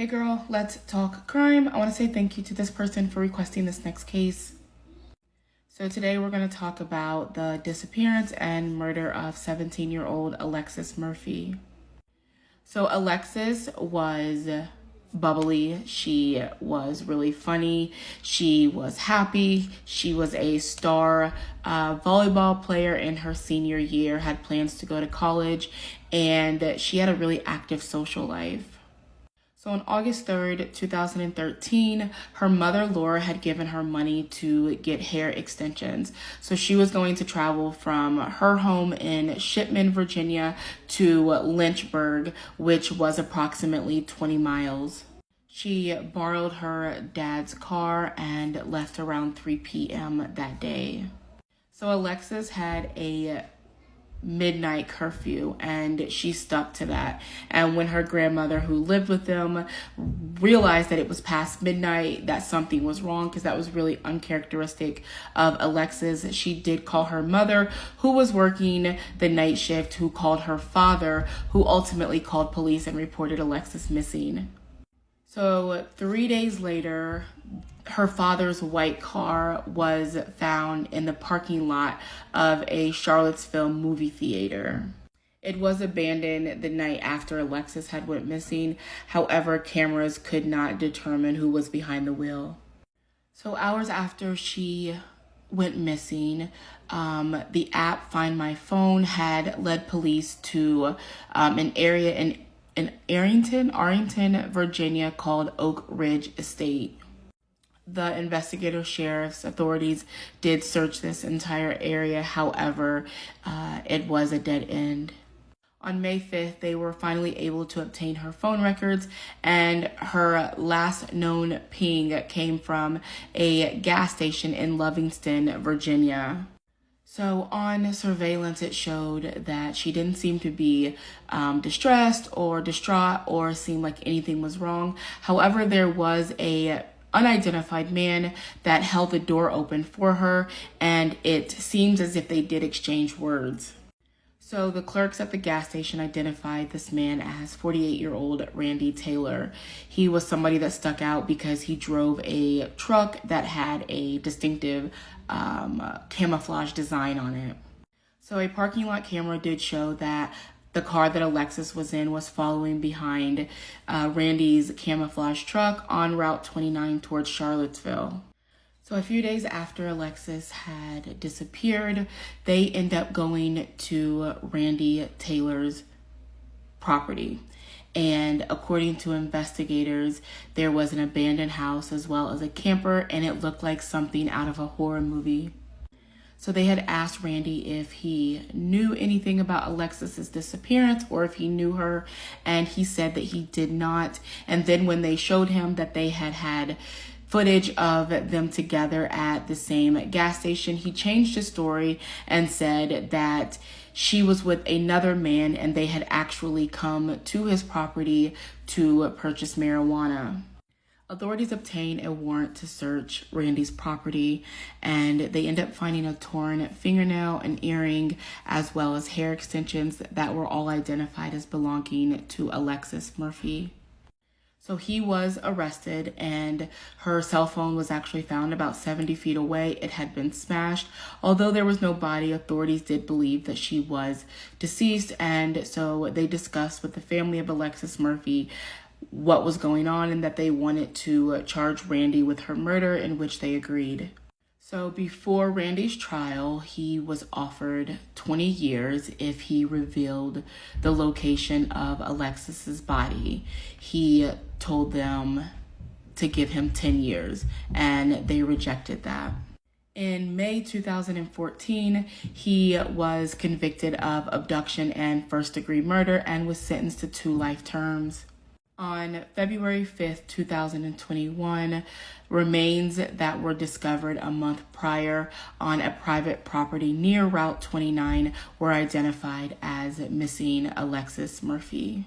Hey girl, let's talk crime. I want to say thank you to this person for requesting this next case. So today we're going to talk about the disappearance and murder of 17-year-old Alexis Murphy. So Alexis was bubbly. She was really funny. She was happy. She was a star volleyball player in her senior year, had plans to go to college, and she had a really active social life. So on August 3rd, 2013, her mother, Laura, had given her money to get hair extensions. So she was going to travel from her home in Shipman, Virginia to Lynchburg, which was approximately 20 miles. She borrowed her dad's car and left around 3 p.m. that day. So Alexis had a midnight curfew and she stuck to that. And when her grandmother, who lived with them, realized that it was past midnight, that something was wrong, because that was really uncharacteristic of Alexis, she did call her mother, who was working the night shift, who called her father, who ultimately called police and reported Alexis missing. So 3 days later, her father's white car was found in the parking lot of a Charlottesville movie theater. It was abandoned the night after Alexis had went missing. However, cameras could not determine who was behind the wheel. So hours after she went missing, the app Find My Phone had led police to an area in Arlington, Virginia called Oak Ridge Estate. The investigator, sheriff's authorities did search this entire area. However, it was a dead end. On May 5th, they were finally able to obtain her phone records, and her last known ping came from a gas station in Livingston, Virginia. So on surveillance, it showed that she didn't seem to be distressed or distraught or seem like anything was wrong. However, there was a unidentified man that held the door open for her, and it seems as if they did exchange words. So the clerks at the gas station identified this man as 48-year-old Randy Taylor. He was somebody that stuck out because he drove a truck that had a distinctive camouflage design on it. So a parking lot camera did show that the car that Alexis was in was following behind Randy's camouflage truck on Route 29 towards Charlottesville. So a few days after Alexis had disappeared, they end up going to Randy Taylor's property. And according to investigators, there was an abandoned house as well as a camper, and it looked like something out of a horror movie. So they had asked Randy if he knew anything about Alexis's disappearance or if he knew her, and he said that he did not. And then when they showed him that they had footage of them together at the same gas station, he changed his story and said that she was with another man and they had actually come to his property to purchase marijuana. Authorities obtained a warrant to search Randy's property, and they end up finding a torn fingernail, an earring, as well as hair extensions that were all identified as belonging to Alexis Murphy. So he was arrested, and her cell phone was actually found about 70 feet away. It had been smashed. Although there was no body, authorities did believe that she was deceased, and so they discussed with the family of Alexis Murphy what was going on and that they wanted to charge Randy with her murder, in which they agreed. So before Randy's trial, he was offered 20 years if he revealed the location of Alexis's body. He told them to give him 10 years, and they rejected that. In May 2014, he was convicted of abduction and first-degree murder and was sentenced to 2 life terms. On February 5th, 2021, remains that were discovered a month prior on a private property near Route 29 were identified as missing Alexis Murphy.